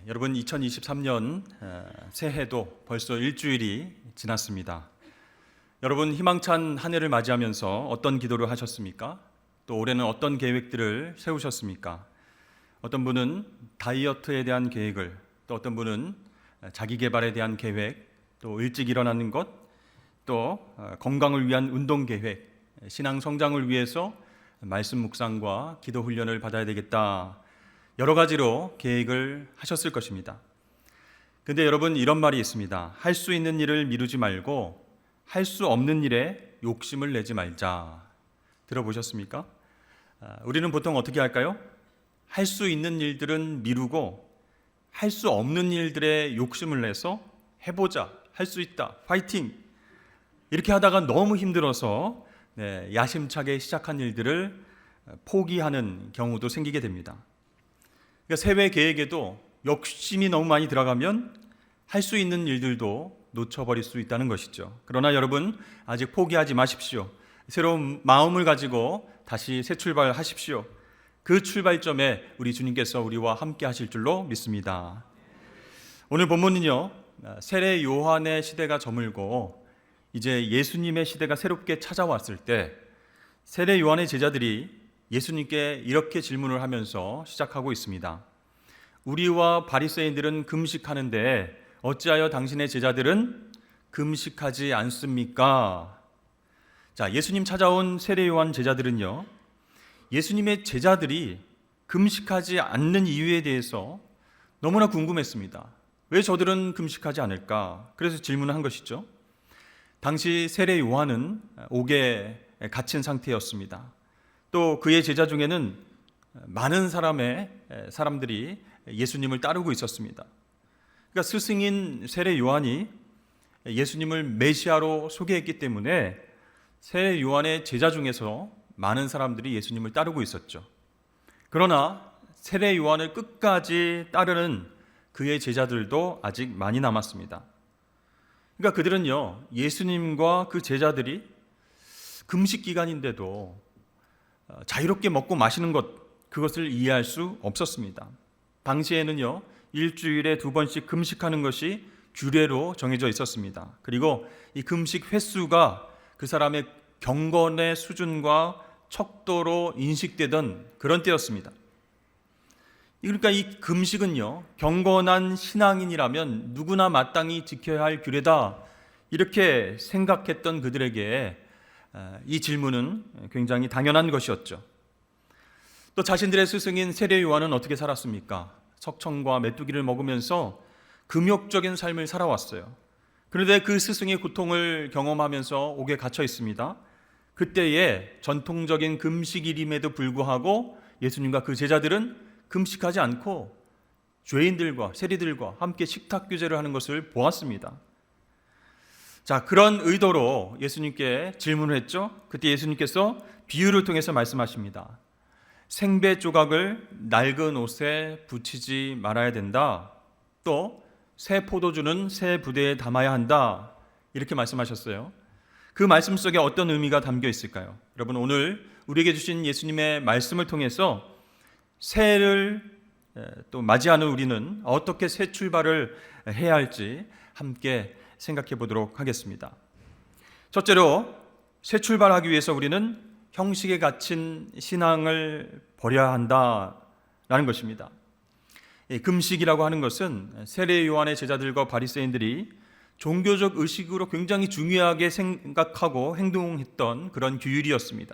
여러분 2023년 새해도 벌써 일주일이 지났습니다. 여러분 희망찬 한 해를 맞이하면서 어떤 기도를 하셨습니까? 또 올해는 어떤 계획들을 세우셨습니까? 어떤 분은 다이어트에 대한 계획을, 또 어떤 분은 자기 개발에 대한 계획, 또 일찍 일어나는 것, 또 건강을 위한 운동 계획, 신앙 성장을 위해서 말씀 묵상과 기도 훈련을 받아야 되겠다. 여러 가지로 계획을 하셨을 것입니다. 근데 여러분 이런 말이 있습니다. 할 수 있는 일을 미루지 말고 할 수 없는 일에 욕심을 내지 말자. 들어보셨습니까? 우리는 보통 어떻게 할까요? 할 수 있는 일들은 미루고 할 수 없는 일들에 욕심을 내서 해보자, 할 수 있다, 파이팅! 이렇게 하다가 너무 힘들어서 야심차게 시작한 일들을 포기하는 경우도 생기게 됩니다. 그러니까 새해 계획에도 욕심이 너무 많이 들어가면 할 수 있는 일들도 놓쳐버릴 수 있다는 것이죠. 그러나 여러분 아직 포기하지 마십시오. 새로운 마음을 가지고 다시 새 출발하십시오. 그 출발점에 우리 주님께서 우리와 함께 하실 줄로 믿습니다. 오늘 본문은요, 세례 요한의 시대가 저물고 이제 예수님의 시대가 새롭게 찾아왔을 때 세례 요한의 제자들이 예수님께 이렇게 질문을 하면서 시작하고 있습니다. 우리와 바리새인들은 금식하는데 어찌하여 당신의 제자들은 금식하지 않습니까? 자, 예수님 찾아온 세례 요한 제자들은요, 예수님의 제자들이 금식하지 않는 이유에 대해서 너무나 궁금했습니다. 왜 저들은 금식하지 않을까? 그래서 질문을 한 것이죠. 당시 세례 요한은 옥에 갇힌 상태였습니다. 또 그의 제자 중에는 많은 사람들이 예수님을 따르고 있었습니다. 그러니까 스승인 세례 요한이 예수님을 메시아로 소개했기 때문에 세례 요한의 제자 중에서 많은 사람들이 예수님을 따르고 있었죠. 그러나 세례 요한을 끝까지 따르는 그의 제자들도 아직 많이 남았습니다. 그러니까 그들은요, 예수님과 그 제자들이 금식 기간인데도 자유롭게 먹고 마시는 것, 그것을 이해할 수 없었습니다. 당시에는요, 일주일에 2번씩 금식하는 것이 규례로 정해져 있었습니다. 그리고 이 금식 횟수가 그 사람의 경건의 수준과 척도로 인식되던 그런 때였습니다. 그러니까 이 금식은요, 경건한 신앙인이라면 누구나 마땅히 지켜야 할 규례다, 이렇게 생각했던 그들에게 이 질문은 굉장히 당연한 것이었죠. 또 자신들의 스승인 세례 요한은 어떻게 살았습니까? 석청과 메뚜기를 먹으면서 금욕적인 삶을 살아왔어요. 그런데 그 스승의 고통을 경험하면서 옥에 갇혀 있습니다. 그때의 전통적인 금식일임에도 불구하고 예수님과 그 제자들은 금식하지 않고 죄인들과 세리들과 함께 식탁 규제를 하는 것을 보았습니다. 자, 그런 의도로 예수님께 질문을 했죠. 그때 예수님께서 비유를 통해서 말씀하십니다. 생배 조각을 낡은 옷에 붙이지 말아야 된다. 또 새 포도주는 새 부대에 담아야 한다. 이렇게 말씀하셨어요. 그 말씀 속에 어떤 의미가 담겨 있을까요? 여러분, 오늘 우리에게 주신 예수님의 말씀을 통해서 새해를 또 맞이하는 우리는 어떻게 새 출발을 해야 할지 함께 생각해 보도록 하겠습니다. 첫째로, 새 출발하기 위해서 우리는 형식에 갇힌 신앙을 버려야 한다라는 것입니다. 금식이라고 하는 것은 세례 요한의 제자들과 바리새인들이 종교적 의식으로 굉장히 중요하게 생각하고 행동했던 그런 규율이었습니다.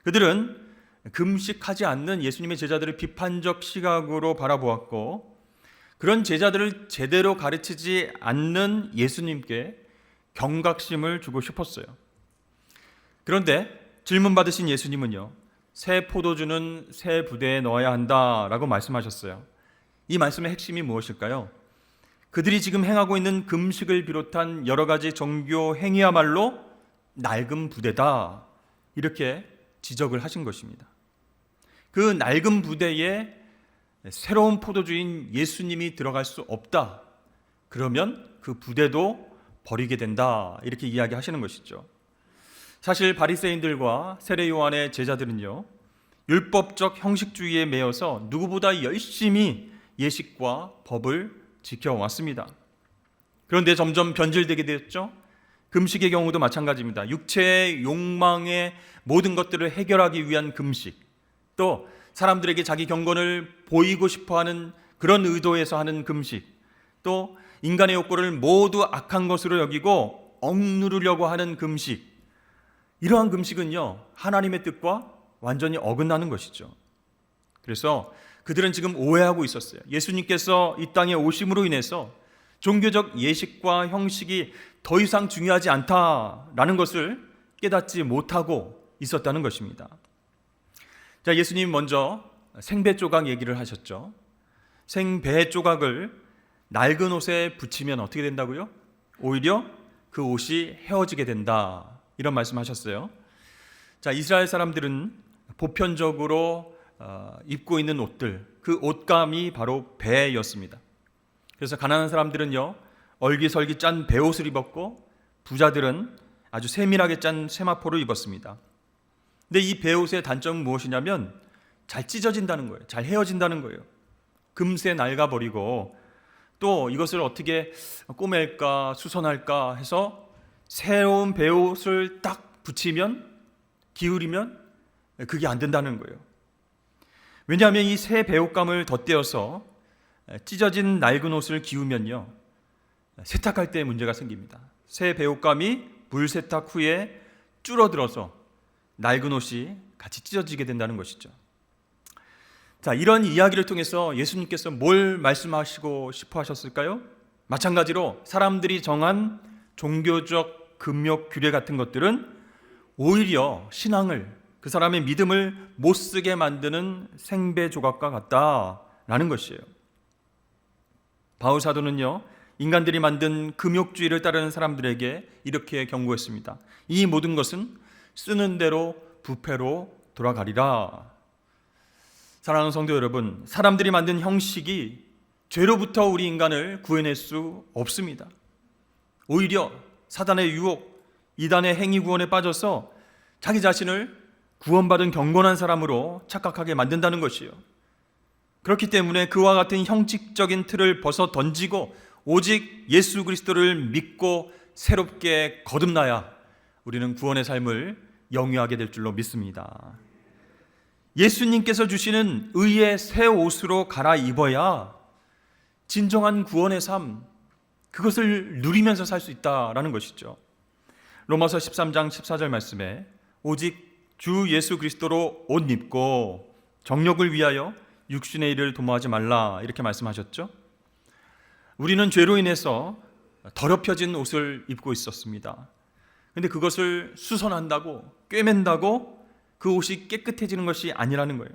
그들은 금식하지 않는 예수님의 제자들을 비판적 시각으로 바라보았고, 그런 제자들을 제대로 가르치지 않는 예수님께 경각심을 주고 싶었어요. 그런데 질문 받으신 예수님은요, 새 포도주는 새 부대에 넣어야 한다라고 말씀하셨어요. 이 말씀의 핵심이 무엇일까요? 그들이 지금 행하고 있는 금식을 비롯한 여러 가지 종교 행위야말로 낡은 부대다, 이렇게 지적을 하신 것입니다. 그 낡은 부대에 새로운 포도주인 예수님이 들어갈 수 없다. 그러면 그 부대도 버리게 된다. 이렇게 이야기하시는 것이죠. 사실 바리새인들과 세례 요한의 제자들은요, 율법적 형식주의에 매여서 누구보다 열심히 예식과 법을 지켜왔습니다. 그런데 점점 변질되게 되었죠. 금식의 경우도 마찬가지입니다. 육체의 욕망의 모든 것들을 해결하기 위한 금식, 또 사람들에게 자기 경건을 보이고 싶어하는 그런 의도에서 하는 금식, 또 인간의 욕구를 모두 악한 것으로 여기고 억누르려고 하는 금식, 이러한 금식은요 하나님의 뜻과 완전히 어긋나는 것이죠. 그래서 그들은 지금 오해하고 있었어요. 예수님께서 이 땅에 오심으로 인해서 종교적 예식과 형식이 더 이상 중요하지 않다라는 것을 깨닫지 못하고 있었다는 것입니다. 자, 예수님 먼저 생배 조각 얘기를 하셨죠. 생배 조각을 낡은 옷에 붙이면 어떻게 된다고요? 오히려 그 옷이 헤어지게 된다, 이런 말씀하셨어요. 자, 이스라엘 사람들은 보편적으로 입고 있는 옷들, 그 옷감이 바로 배였습니다. 그래서 가난한 사람들은요 얼기설기 짠 배옷을 입었고, 부자들은 아주 세밀하게 짠 세마포를 입었습니다. 근데 이 배옷의 단점은 무엇이냐면 잘 찢어진다는 거예요. 잘 헤어진다는 거예요. 금세 낡아버리고, 또 이것을 어떻게 꼬맬까 수선할까 해서 새로운 배옷을 딱 붙이면, 기울이면 그게 안 된다는 거예요. 왜냐하면 이 새 배옷감을 덧대어서 찢어진 낡은 옷을 기우면요 세탁할 때 문제가 생깁니다. 새 배옷감이 물 세탁 후에 줄어들어서 낡은 옷이 같이 찢어지게 된다는 것이죠. 자, 이런 이야기를 통해서 예수님께서 뭘 말씀하시고 싶어 하셨을까요? 마찬가지로 사람들이 정한 종교적 금욕 규례 같은 것들은 오히려 신앙을, 그 사람의 믿음을 못 쓰게 만드는 생배 조각과 같다라는 것이에요. 바울 사도는요 인간들이 만든 금욕주의를 따르는 사람들에게 이렇게 경고했습니다. 이 모든 것은 쓰는 대로 부패로 돌아가리라. 사랑하는 성도 여러분, 사람들이 만든 형식이 죄로부터 우리 인간을 구해낼 수 없습니다. 오히려 사단의 유혹, 이단의 행위 구원에 빠져서 자기 자신을 구원받은 경건한 사람으로 착각하게 만든다는 것이에요. 그렇기 때문에 그와 같은 형식적인 틀을 벗어 던지고 오직 예수 그리스도를 믿고 새롭게 거듭나야 우리는 구원의 삶을 영위하게 될 줄로 믿습니다. 예수님께서 주시는 의의 새 옷으로 갈아입어야 진정한 구원의 삶, 그것을 누리면서 살 수 있다라는 것이죠. 로마서 13장 14절 말씀에 오직 주 예수 그리스도로 옷 입고 정욕을 위하여 육신의 일을 도모하지 말라, 이렇게 말씀하셨죠. 우리는 죄로 인해서 더럽혀진 옷을 입고 있었습니다. 그런데 그것을 수선한다고, 꿰맨다고 그 옷이 깨끗해지는 것이 아니라는 거예요.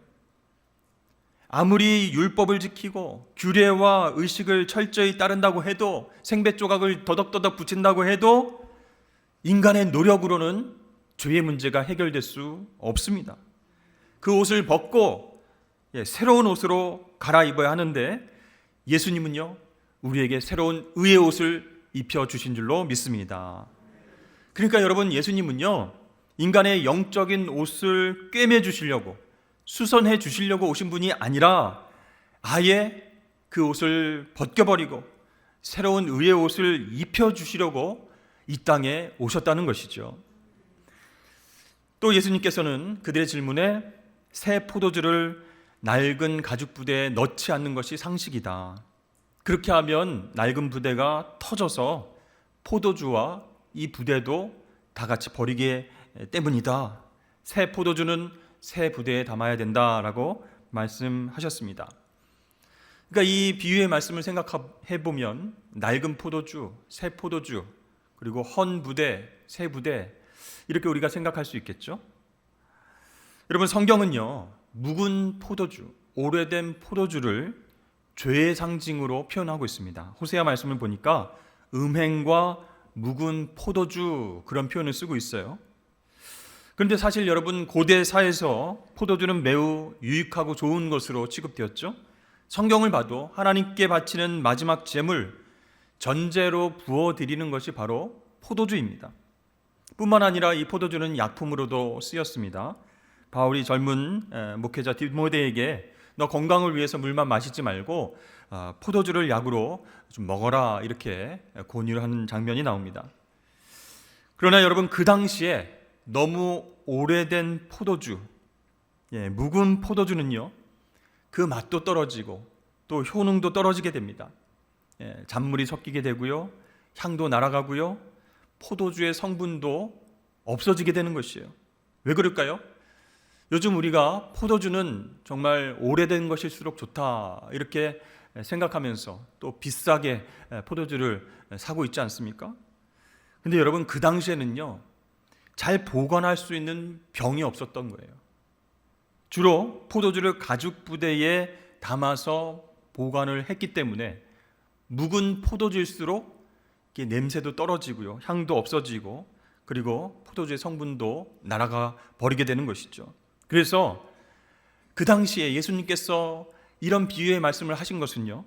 아무리 율법을 지키고 규례와 의식을 철저히 따른다고 해도, 생배 조각을 더덕더덕 붙인다고 해도 인간의 노력으로는 죄의 문제가 해결될 수 없습니다. 그 옷을 벗고 새로운 옷으로 갈아입어야 하는데, 예수님은요 우리에게 새로운 의의 옷을 입혀주신 줄로 믿습니다. 그러니까 여러분, 예수님은요 인간의 영적인 옷을 꿰매 주시려고, 수선해 주시려고 오신 분이 아니라 아예 그 옷을 벗겨버리고 새로운 의의 옷을 입혀주시려고 이 땅에 오셨다는 것이죠. 또 예수님께서는 그들의 질문에 새 포도주를 낡은 가죽 부대에 넣지 않는 것이 상식이다, 그렇게 하면 낡은 부대가 터져서 포도주와 이 부대도 다 같이 버리게 때문이다, 새 포도주는 새 부대에 담아야 된다라고 말씀하셨습니다. 그러니까 이 비유의 말씀을 생각해 보면 낡은 포도주, 새 포도주, 그리고 헌 부대, 새 부대, 이렇게 우리가 생각할 수 있겠죠. 여러분, 성경은요 묵은 포도주, 오래된 포도주를 죄의 상징으로 표현하고 있습니다. 호세아 말씀을 보니까 음행과 묵은 포도주, 그런 표현을 쓰고 있어요. 그런데 사실 여러분, 고대 사회에서 포도주는 매우 유익하고 좋은 것으로 취급되었죠. 성경을 봐도 하나님께 바치는 마지막 제물, 전제로 부어드리는 것이 바로 포도주입니다. 뿐만 아니라 이 포도주는 약품으로도 쓰였습니다. 바울이 젊은 목회자 디모데에게 너 건강을 위해서 물만 마시지 말고 포도주를 약으로 좀 먹어라, 이렇게 권유를 하는 장면이 나옵니다. 그러나 여러분, 그 당시에 너무 오래된 포도주, 묵은 포도주는요, 그 맛도 떨어지고 또 효능도 떨어지게 됩니다. 잔물이 섞이게 되고요, 향도 날아가고요, 포도주의 성분도 없어지게 되는 것이에요. 왜 그럴까요? 요즘 우리가 포도주는 정말 오래된 것일수록 좋다, 이렇게 생각하면서 또 비싸게 포도주를 사고 있지 않습니까? 근데 여러분, 그 당시에는요, 잘 보관할 수 있는 병이 없었던 거예요. 주로 포도주를 가죽 부대에 담아서 보관을 했기 때문에 묵은 포도주일수록 냄새도 떨어지고요, 향도 없어지고, 그리고 포도주의 성분도 날아가 버리게 되는 것이죠. 그래서 그 당시에 예수님께서 이런 비유의 말씀을 하신 것은요,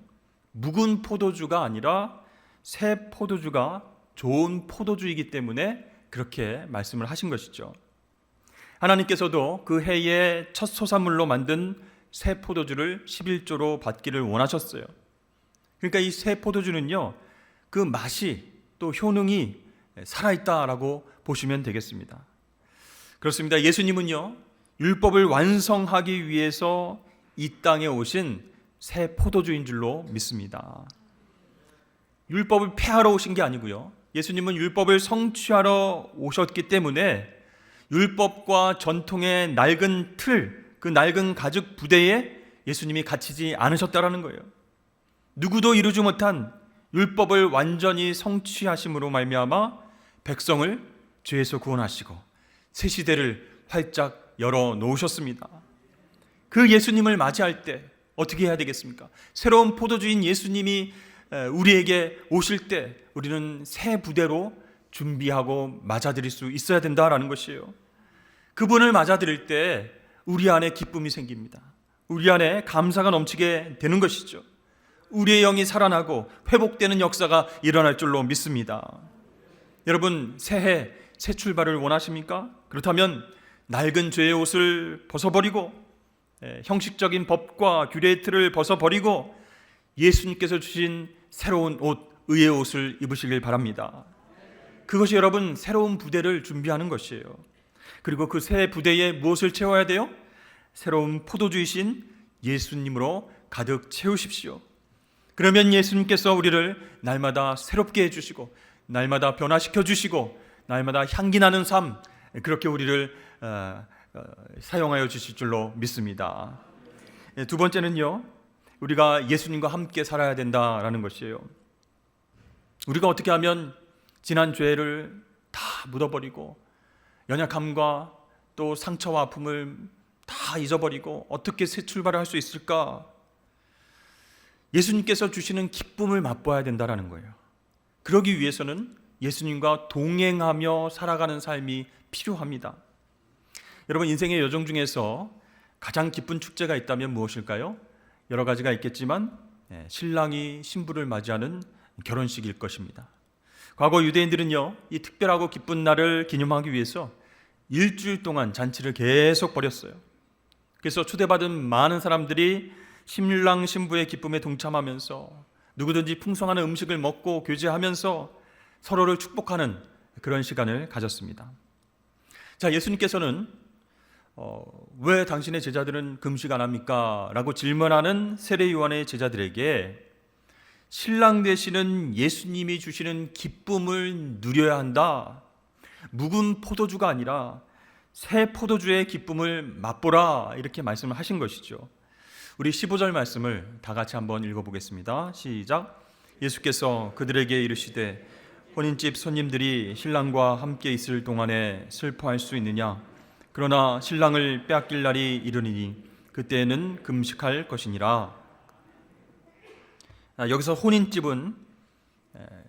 묵은 포도주가 아니라 새 포도주가 좋은 포도주이기 때문에 그렇게 말씀을 하신 것이죠. 하나님께서도 그 해의 첫 소산물로 만든 새 포도주를 11조로 받기를 원하셨어요. 그러니까 이 새 포도주는요, 그 맛이 또 효능이 살아있다라고 보시면 되겠습니다. 그렇습니다. 예수님은요, 율법을 완성하기 위해서 이 땅에 오신 새 포도주인 줄로 믿습니다. 율법을 폐하러 오신 게 아니고요, 예수님은 율법을 성취하러 오셨기 때문에 율법과 전통의 낡은 틀, 그 낡은 가죽 부대에 예수님이 갇히지 않으셨다라는 거예요. 누구도 이루지 못한 율법을 완전히 성취하심으로 말미암아 백성을 죄에서 구원하시고 새 시대를 활짝 열어 놓으셨습니다. 그 예수님을 맞이할 때 어떻게 해야 되겠습니까? 새로운 포도주인 예수님이 우리에게 오실 때 우리는 새 부대로 준비하고 맞아들일 수 있어야 된다라는 것이에요. 그분을 맞아들일 때 우리 안에 기쁨이 생깁니다. 우리 안에 감사가 넘치게 되는 것이죠. 우리의 영이 살아나고 회복되는 역사가 일어날 줄로 믿습니다. 여러분, 새해 새 출발을 원하십니까? 그렇다면 낡은 죄의 옷을 벗어버리고 형식적인 법과 규례의 틀을 벗어버리고 예수님께서 주신 새로운 옷, 의의 옷을 입으시길 바랍니다. 그것이 여러분 새로운 부대를 준비하는 것이에요. 그리고 그 새 부대에 무엇을 채워야 돼요? 새로운 포도주이신 예수님으로 가득 채우십시오. 그러면 예수님께서 우리를 날마다 새롭게 해주시고 날마다 변화시켜 주시고 날마다 향기 나는 삶, 그렇게 우리를 사용하여 주실 줄로 믿습니다. 두 번째는요, 우리가 예수님과 함께 살아야 된다라는 것이에요. 우리가 어떻게 하면 지난 죄를 다 묻어버리고 연약함과 또 상처와 아픔을 다 잊어버리고 어떻게 새 출발을 할 수 있을까? 예수님께서 주시는 기쁨을 맛봐야 된다는 거예요. 그러기 위해서는 예수님과 동행하며 살아가는 삶이 필요합니다. 여러분, 인생의 여정 중에서 가장 기쁜 축제가 있다면 무엇일까요? 여러 가지가 있겠지만 신랑이 신부를 맞이하는 결혼식일 것입니다. 과거 유대인들은요, 이 특별하고 기쁜 날을 기념하기 위해서 일주일 동안 잔치를 계속 벌였어요. 그래서 초대받은 많은 사람들이 신랑 신부의 기쁨에 동참하면서 누구든지 풍성한 음식을 먹고 교제하면서 서로를 축복하는 그런 시간을 가졌습니다. 자, 예수님께서는 왜 당신의 제자들은 금식 안 합니까? 라고 질문하는 세례 요한의 제자들에게 신랑 되시는 예수님이 주시는 기쁨을 누려야 한다, 묵은 포도주가 아니라 새 포도주의 기쁨을 맛보라, 이렇게 말씀을 하신 것이죠. 우리 15절 말씀을 다 같이 한번 읽어보겠습니다. 시작. 예수께서 그들에게 이르시되 혼인집 손님들이 신랑과 함께 있을 동안에 슬퍼할 수 있느냐? 그러나 신랑을 빼앗길 날이 이르니니 그때에는 금식할 것이니라. 여기서 혼인집은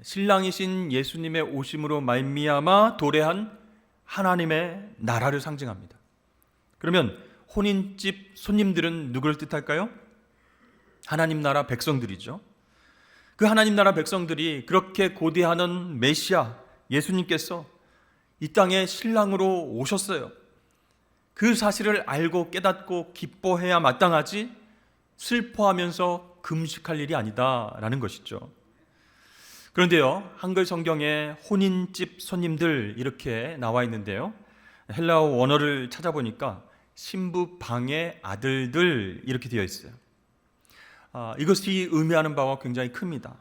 신랑이신 예수님의 오심으로 말미암아 도래한 하나님의 나라를 상징합니다. 그러면 혼인집 손님들은 누구를 뜻할까요? 하나님 나라 백성들이죠. 그 하나님 나라 백성들이 그렇게 고대하는 메시아 예수님께서 이 땅에 신랑으로 오셨어요. 그 사실을 알고 깨닫고 기뻐해야 마땅하지, 슬퍼하면서 금식할 일이 아니다라는 것이죠. 그런데요, 한글 성경에 혼인집 손님들 이렇게 나와 있는데요, 헬라어 원어를 찾아보니까 신부 방의 아들들 이렇게 되어 있어요. 이것이 의미하는 바가 굉장히 큽니다.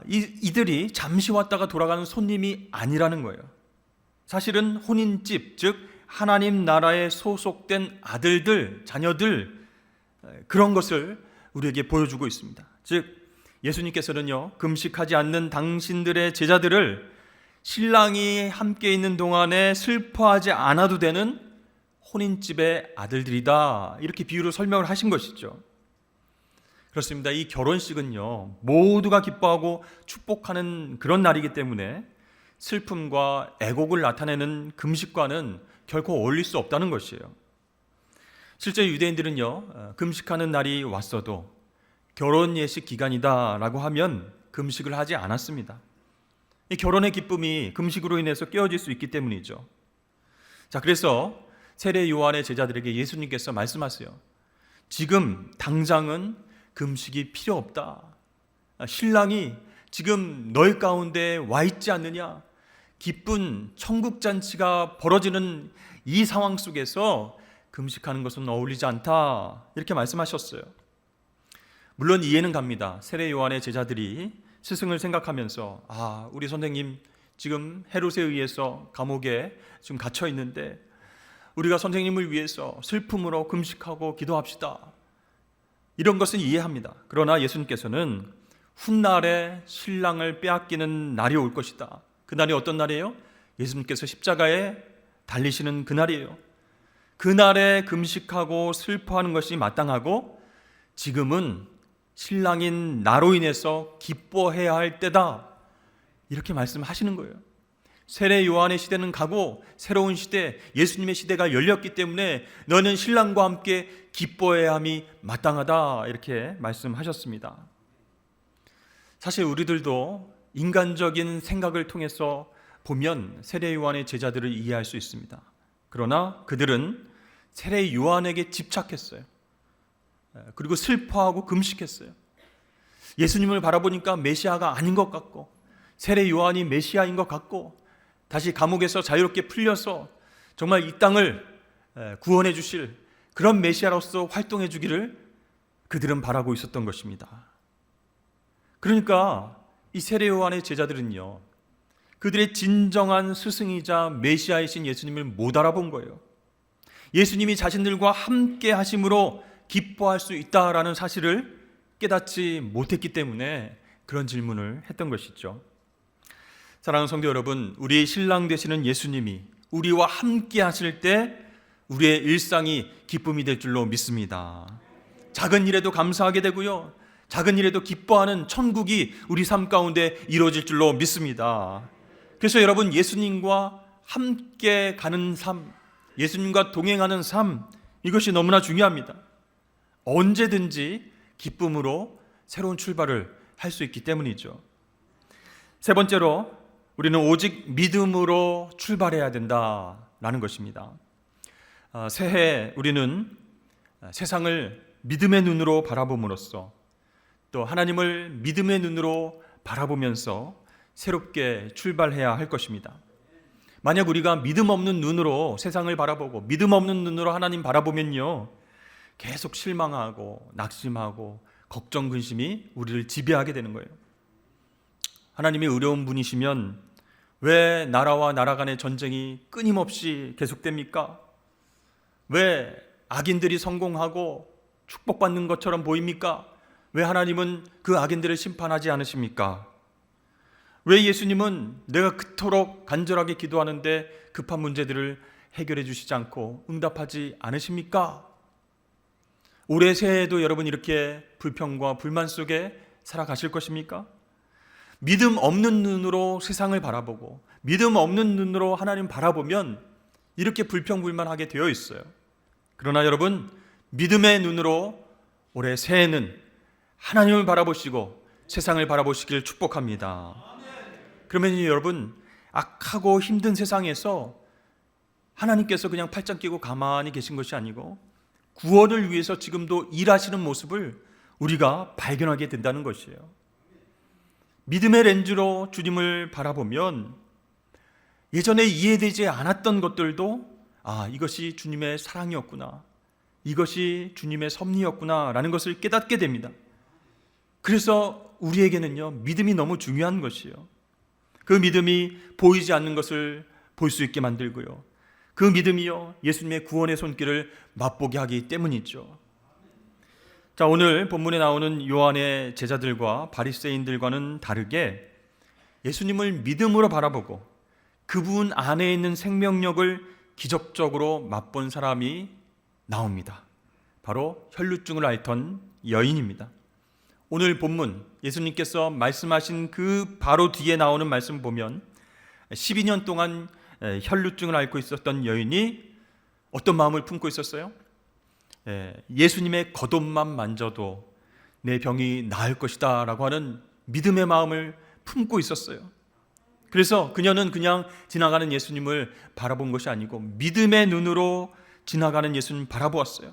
이들이 잠시 왔다가 돌아가는 손님이 아니라는 거예요. 사실은 혼인집, 즉 하나님 나라에 소속된 아들들, 자녀들, 그런 것을 우리에게 보여주고 있습니다. 즉 예수님께서는요, 금식하지 않는 당신들의 제자들을 신랑이 함께 있는 동안에 슬퍼하지 않아도 되는 혼인집의 아들들이다, 이렇게 비유로 설명을 하신 것이죠. 그렇습니다. 이 결혼식은요, 모두가 기뻐하고 축복하는 그런 날이기 때문에 슬픔과 애곡을 나타내는 금식과는 결코 어울릴 수 없다는 것이에요. 실제 유대인들은요, 금식하는 날이 왔어도 결혼 예식 기간이다라고 하면 금식을 하지 않았습니다. 이 결혼의 기쁨이 금식으로 인해서 깨어질 수 있기 때문이죠. 자, 그래서 세례 요한의 제자들에게 예수님께서 말씀하세요. 지금 당장은 금식이 필요 없다. 신랑이 지금 너희 가운데 와 있지 않느냐? 기쁜 천국 잔치가 벌어지는 이 상황 속에서 금식하는 것은 어울리지 않다, 이렇게 말씀하셨어요. 물론 이해는 갑니다. 세례 요한의 제자들이 스승을 생각하면서 우리 선생님 지금 헤롯에 의해서 감옥에 지금 갇혀 있는데 우리가 선생님을 위해서 슬픔으로 금식하고 기도합시다, 이런 것은 이해합니다. 그러나 예수님께서는 훗날에 신랑을 빼앗기는 날이 올 것이다. 그날이 어떤 날이에요? 예수님께서 십자가에 달리시는 그날이에요. 그날에 금식하고 슬퍼하는 것이 마땅하고 지금은 신랑인 나로 인해서 기뻐해야 할 때다, 이렇게 말씀하시는 거예요. 세례 요한의 시대는 가고 새로운 시대, 예수님의 시대가 열렸기 때문에 너는 신랑과 함께 기뻐해야 함이 마땅하다, 이렇게 말씀하셨습니다. 사실 우리들도 인간적인 생각을 통해서 보면 세례 요한의 제자들을 이해할 수 있습니다. 그러나 그들은 세례 요한에게 집착했어요. 그리고 슬퍼하고 금식했어요. 예수님을 바라보니까 메시아가 아닌 것 같고, 세례 요한이 메시아인 것 같고, 다시 감옥에서 자유롭게 풀려서 정말 이 땅을 구원해 주실 그런 메시아로서 활동해 주기를 그들은 바라고 있었던 것입니다. 그러니까 이 세례 요한의 제자들은요, 그들의 진정한 스승이자 메시아이신 예수님을 못 알아본 거예요. 예수님이 자신들과 함께 하심으로 기뻐할 수 있다라는 사실을 깨닫지 못했기 때문에 그런 질문을 했던 것이죠. 사랑하는 성도 여러분, 우리의 신랑 되시는 예수님이 우리와 함께 하실 때 우리의 일상이 기쁨이 될 줄로 믿습니다. 작은 일에도 감사하게 되고요, 작은 일에도 기뻐하는 천국이 우리 삶 가운데 이루어질 줄로 믿습니다. 그래서 여러분, 예수님과 함께 가는 삶, 예수님과 동행하는 삶, 이것이 너무나 중요합니다. 언제든지 기쁨으로 새로운 출발을 할 수 있기 때문이죠. 세 번째로, 우리는 오직 믿음으로 출발해야 된다라는 것입니다. 새해 우리는 세상을 믿음의 눈으로 바라봄으로써, 또 하나님을 믿음의 눈으로 바라보면서 새롭게 출발해야 할 것입니다. 만약 우리가 믿음 없는 눈으로 세상을 바라보고 믿음 없는 눈으로 하나님 바라보면요, 계속 실망하고 낙심하고 걱정, 근심이 우리를 지배하게 되는 거예요. 하나님이 의로운 분이시면 왜 나라와 나라 간의 전쟁이 끊임없이 계속됩니까? 왜 악인들이 성공하고 축복받는 것처럼 보입니까? 왜 하나님은 그 악인들을 심판하지 않으십니까? 왜 예수님은 내가 그토록 간절하게 기도하는데 급한 문제들을 해결해 주시지 않고 응답하지 않으십니까? 올해 새해에도 여러분 이렇게 불평과 불만 속에 살아가실 것입니까? 믿음 없는 눈으로 세상을 바라보고 믿음 없는 눈으로 하나님 바라보면 이렇게 불평불만하게 되어 있어요. 그러나 여러분, 믿음의 눈으로 올해 새해는 하나님을 바라보시고 세상을 바라보시길 축복합니다. 그러면 여러분, 악하고 힘든 세상에서 하나님께서 그냥 팔짱 끼고 가만히 계신 것이 아니고 구원을 위해서 지금도 일하시는 모습을 우리가 발견하게 된다는 것이에요. 믿음의 렌즈로 주님을 바라보면 예전에 이해되지 않았던 것들도 이것이 주님의 사랑이었구나, 이것이 주님의 섭리였구나 라는 것을 깨닫게 됩니다. 그래서 우리에게는요, 믿음이 너무 중요한 것이에요. 그 믿음이 보이지 않는 것을 볼 수 있게 만들고요, 그 믿음이요, 예수님의 구원의 손길을 맛보게 하기 때문이죠. 자, 오늘 본문에 나오는 요한의 제자들과 바리새인들과는 다르게 예수님을 믿음으로 바라보고 그분 안에 있는 생명력을 기적적으로 맛본 사람이 나옵니다. 바로 혈루증을 앓던 여인입니다. 오늘 본문 예수님께서 말씀하신 그 바로 뒤에 나오는 말씀 보면 12년 동안 혈루증을 앓고 있었던 여인이 어떤 마음을 품고 있었어요? 예수님의 겉옷만 만져도 내 병이 나을 것이다 라고 하는 믿음의 마음을 품고 있었어요. 그래서 그녀는 그냥 지나가는 예수님을 바라본 것이 아니고 믿음의 눈으로 지나가는 예수님을 바라보았어요.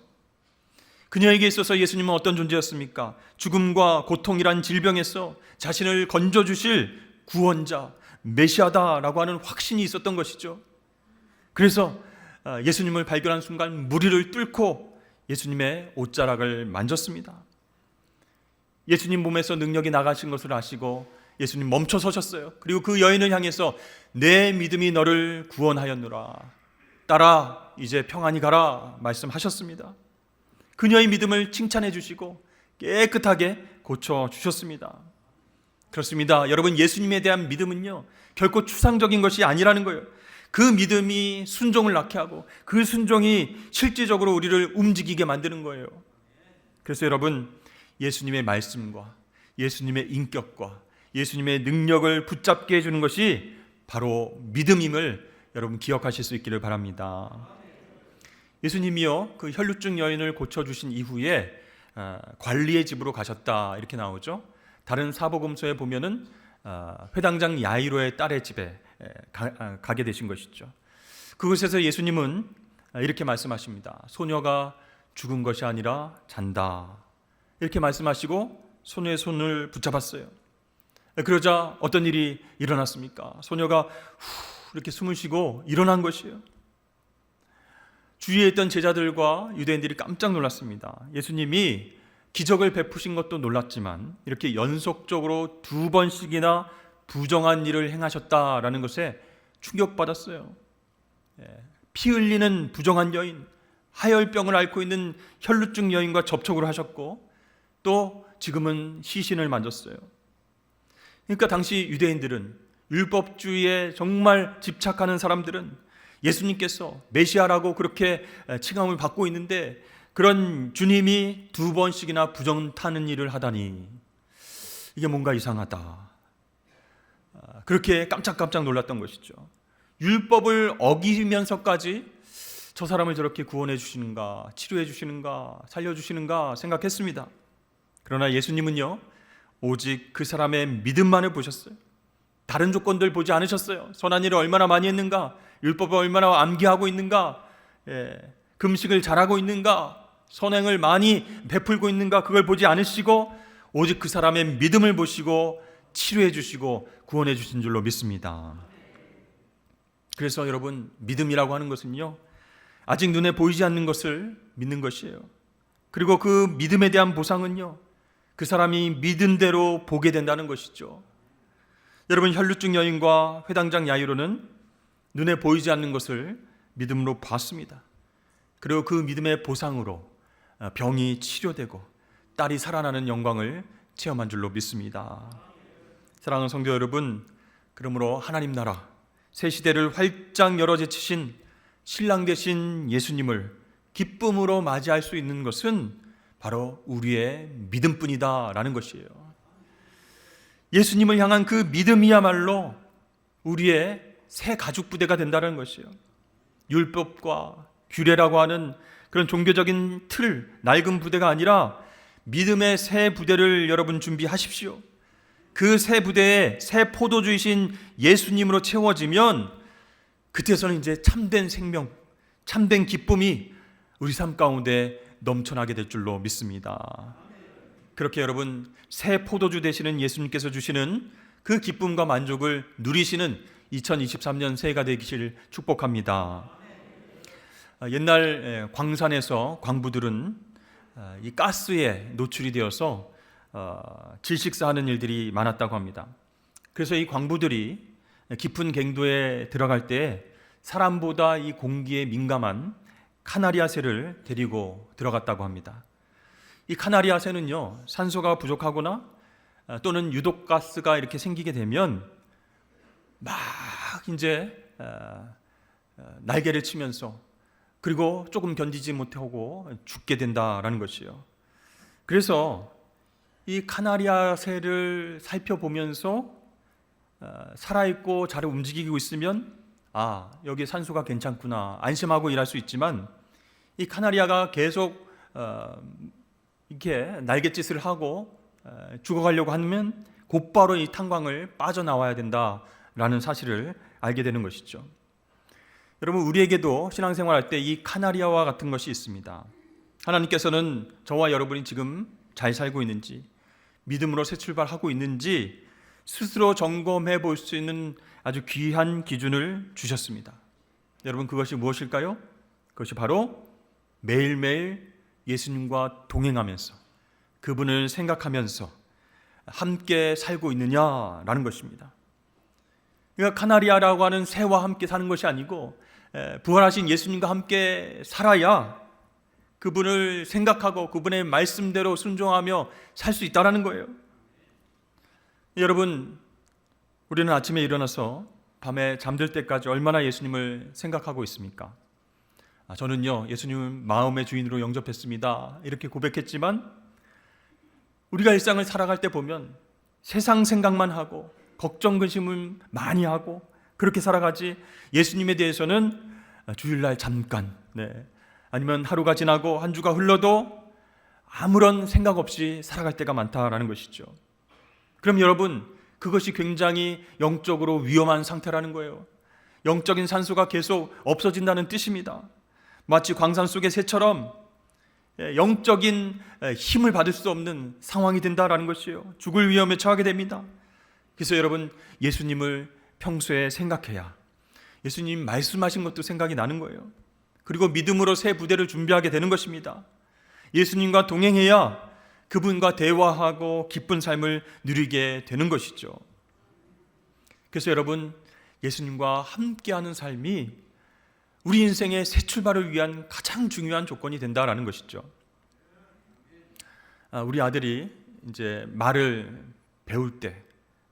그녀에게 있어서 예수님은 어떤 존재였습니까? 죽음과 고통이란 질병에서 자신을 건져주실 구원자, 메시아다라고 하는 확신이 있었던 것이죠. 그래서 예수님을 발견한 순간 무리를 뚫고 예수님의 옷자락을 만졌습니다. 예수님 몸에서 능력이 나가신 것을 아시고 예수님 멈춰 서셨어요. 그리고 그 여인을 향해서 내 믿음이 너를 구원하였노라, 딸아 이제 평안히 가라 말씀하셨습니다. 그녀의 믿음을 칭찬해 주시고 깨끗하게 고쳐주셨습니다. 그렇습니다. 여러분, 예수님에 대한 믿음은요, 결코 추상적인 것이 아니라는 거예요. 그 믿음이 순종을 낳게 하고 그 순종이 실질적으로 우리를 움직이게 만드는 거예요. 그래서 여러분, 예수님의 말씀과 예수님의 인격과 예수님의 능력을 붙잡게 해주는 것이 바로 믿음임을 여러분 기억하실 수 있기를 바랍니다. 예수님이요, 그 혈루증 여인을 고쳐주신 이후에 관리의 집으로 가셨다 이렇게 나오죠. 다른 사복음서에 보면은 회당장 야이로의 딸의 집에 가게 되신 것이죠. 그곳에서 예수님은 이렇게 말씀하십니다. 소녀가 죽은 것이 아니라 잔다 이렇게 말씀하시고 소녀의 손을 붙잡았어요. 그러자 어떤 일이 일어났습니까? 소녀가 이렇게 숨을 쉬고 일어난 것이에요. 주위에 있던 제자들과 유대인들이 깜짝 놀랐습니다. 예수님이 기적을 베푸신 것도 놀랐지만 이렇게 연속적으로 2번씩이나 부정한 일을 행하셨다라는 것에 충격받았어요. 피 흘리는 부정한 여인, 하열병을 앓고 있는 혈루증 여인과 접촉을 하셨고 또 지금은 시신을 만졌어요. 그러니까 당시 유대인들은, 율법주의에 정말 집착하는 사람들은 예수님께서 메시아라고 그렇게 칭함을 받고 있는데 그런 주님이 2번씩이나 부정 타는 일을 하다니 이게 뭔가 이상하다, 그렇게 깜짝깜짝 놀랐던 것이죠. 율법을 어기면서까지 저 사람을 저렇게 구원해 주시는가, 치료해 주시는가, 살려 주시는가 생각했습니다. 그러나 예수님은요, 오직 그 사람의 믿음만을 보셨어요. 다른 조건들 보지 않으셨어요. 선한 일을 얼마나 많이 했는가, 율법을 얼마나 암기하고 있는가, 금식을 잘하고 있는가, 선행을 많이 베풀고 있는가, 그걸 보지 않으시고 오직 그 사람의 믿음을 보시고 치료해 주시고 구원해 주신 줄로 믿습니다. 그래서 여러분, 믿음이라고 하는 것은요, 아직 눈에 보이지 않는 것을 믿는 것이에요. 그리고 그 믿음에 대한 보상은요, 그 사람이 믿은 대로 보게 된다는 것이죠. 여러분, 혈루증 여인과 회당장 야이로는 눈에 보이지 않는 것을 믿음으로 봤습니다. 그리고 그 믿음의 보상으로 병이 치료되고 딸이 살아나는 영광을 체험한 줄로 믿습니다. 사랑하는 성도 여러분, 그러므로 하나님 나라 새 시대를 활짝 열어 제치신 신랑 되신 예수님을 기쁨으로 맞이할 수 있는 것은 바로 우리의 믿음뿐이다라는 것이에요. 예수님을 향한 그 믿음이야말로 우리의 새 가죽 부대가 된다는 것이에요. 율법과 규례라고 하는 그런 종교적인 틀, 낡은 부대가 아니라 믿음의 새 부대를 여러분 준비하십시오. 그 새 부대에 새 포도주이신 예수님으로 채워지면 그때서는 이제 참된 생명, 참된 기쁨이 우리 삶 가운데 넘쳐나게 될 줄로 믿습니다. 그렇게 여러분, 새 포도주 되시는 예수님께서 주시는 그 기쁨과 만족을 누리시는 2023년 새해가 되기를 축복합니다. 옛날 광산에서 광부들은 이 가스에 노출이 되어서 질식사하는 일들이 많았다고 합니다. 그래서 이 광부들이 깊은 갱도에 들어갈 때 사람보다 이 공기에 민감한 카나리아 새를 데리고 들어갔다고 합니다. 이 카나리아 새는요, 산소가 부족하거나 또는 유독가스가 이렇게 생기게 되면 막 이제 날개를 치면서, 그리고 조금 견디지 못하고 죽게 된다라는 것이요. 그래서 이 카나리아 새를 살펴보면서 살아있고 잘 움직이고 있으면 여기 산소가 괜찮구나 안심하고 일할 수 있지만, 이 카나리아가 계속 이렇게 날갯짓을 하고 죽어가려고 하면 곧바로 이 탄광을 빠져나와야 된다라는 사실을 알게 되는 것이죠. 여러분, 우리에게도 신앙생활할 때 이 카나리아와 같은 것이 있습니다. 하나님께서는 저와 여러분이 지금 잘 살고 있는지, 믿음으로 새 출발하고 있는지 스스로 점검해 볼 수 있는 아주 귀한 기준을 주셨습니다. 여러분, 그것이 무엇일까요? 그것이 바로 매일매일 예수님과 동행하면서, 그분을 생각하면서 함께 살고 있느냐라는 것입니다. 그러니까 카나리아라고 하는 새와 함께 사는 것이 아니고 부활하신 예수님과 함께 살아야 그분을 생각하고 그분의 말씀대로 순종하며 살 수 있다는 거예요. 여러분, 우리는 아침에 일어나서 밤에 잠들 때까지 얼마나 예수님을 생각하고 있습니까? 저는요, 예수님을 마음의 주인으로 영접했습니다, 이렇게 고백했지만 우리가 일상을 살아갈 때 보면 세상 생각만 하고 걱정 근심을 많이 하고 그렇게 살아가지, 예수님에 대해서는 주일날 잠깐, 아니면 하루가 지나고 한 주가 흘러도 아무런 생각 없이 살아갈 때가 많다라는 것이죠. 그럼 여러분, 그것이 굉장히 영적으로 위험한 상태라는 거예요. 영적인 산소가 계속 없어진다는 뜻입니다. 마치 광산 속의 새처럼 영적인 힘을 받을 수 없는 상황이 된다라는 것이에요. 죽을 위험에 처하게 됩니다. 그래서 여러분, 예수님을 평소에 생각해야 예수님 말씀하신 것도 생각이 나는 거예요. 그리고 믿음으로 새 부대를 준비하게 되는 것입니다. 예수님과 동행해야 그분과 대화하고 기쁜 삶을 누리게 되는 것이죠. 그래서 여러분, 예수님과 함께하는 삶이 우리 인생의 새 출발을 위한 가장 중요한 조건이 된다라는 것이죠. 우리 아들이 이제 말을 배울 때,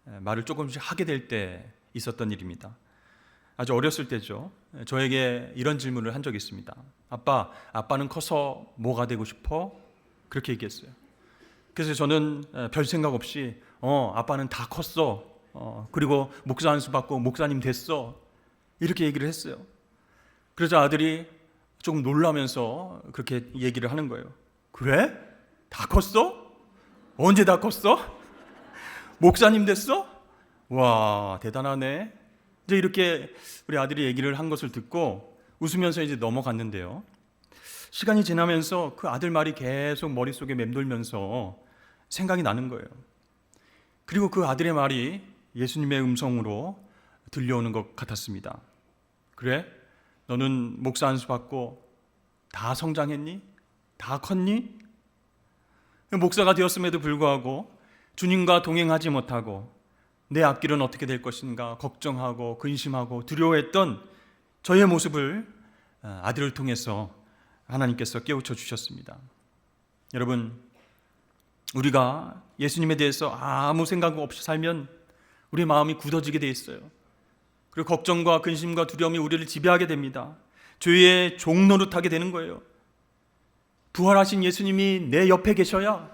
말을 조금씩 하게 될 때 있었던 일입니다. 아주 어렸을 때죠. 저에게 이런 질문을 한 적이 있습니다. 아빠는 커서 뭐가 되고 싶어? 그렇게 얘기했어요. 그래서 저는 별 생각 없이 아빠는 다 컸어. 그리고 목사 안수 받고 목사님 됐어. 이렇게 얘기를 했어요. 그래서 아들이 조금 놀라면서 그렇게 얘기를 하는 거예요. 그래? 다 컸어? 언제 다 컸어? 목사님 됐어? 와, 대단하네. 이제 이렇게 우리 아들이 얘기를 한 것을 듣고 웃으면서 이제 넘어갔는데요. 시간이 지나면서 그 아들 말이 계속 머릿속에 맴돌면서 생각이 나는 거예요. 그리고 그 아들의 말이 예수님의 음성으로 들려오는 것 같았습니다. 그래? 너는 목사 안수 받고 다 성장했니? 다 컸니? 목사가 되었음에도 불구하고 주님과 동행하지 못하고 내 앞길은 어떻게 될 것인가 걱정하고 근심하고 두려워했던 저의 모습을 아들을 통해서 하나님께서 깨우쳐 주셨습니다. 여러분, 우리가 예수님에 대해서 아무 생각 없이 살면 우리 마음이 굳어지게 돼 있어요. 그리고 걱정과 근심과 두려움이 우리를 지배하게 됩니다. 죄의 종노릇하게 되는 거예요. 부활하신 예수님이 내 옆에 계셔야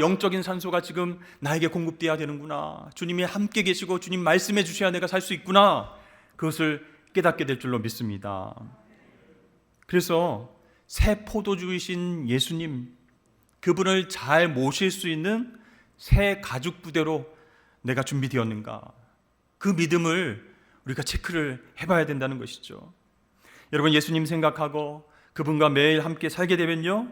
영적인 산소가 지금 나에게 공급돼야 되는구나, 주님이 함께 계시고 주님 말씀해 주셔야 내가 살 수 있구나, 그것을 깨닫게 될 줄로 믿습니다. 그래서 새 포도주이신 예수님, 그분을 잘 모실 수 있는 새 가죽 부대로 내가 준비되었는가, 그 믿음을 우리가 체크를 해봐야 된다는 것이죠. 여러분, 예수님 생각하고 그분과 매일 함께 살게 되면요,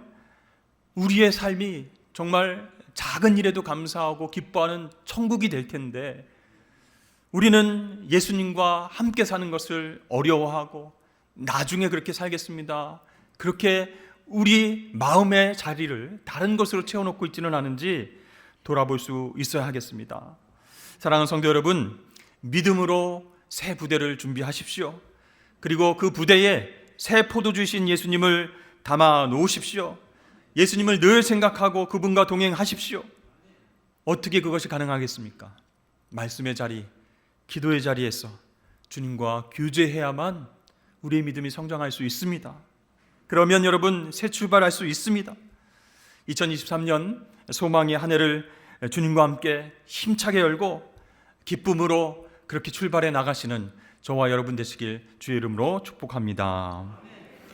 우리의 삶이 정말 작은 일에도 감사하고 기뻐하는 천국이 될 텐데, 우리는 예수님과 함께 사는 것을 어려워하고 나중에 그렇게 살겠습니다, 그렇게 우리 마음의 자리를 다른 것으로 채워놓고 있지는 않은지 돌아볼 수 있어야 하겠습니다. 사랑하는 성도 여러분, 믿음으로 새 부대를 준비하십시오. 그리고 그 부대에 새 포도주이신 예수님을 담아 놓으십시오. 예수님을 늘 생각하고 그분과 동행하십시오. 어떻게 그것이 가능하겠습니까? 말씀의 자리, 기도의 자리에서 주님과 교제해야만 우리의 믿음이 성장할 수 있습니다. 그러면 여러분, 새 출발할 수 있습니다. 2023년 소망의 한 해를 주님과 함께 힘차게 열고 기쁨으로 그렇게 출발해 나가시는 저와 여러분 되시길 주의 이름으로 축복합니다.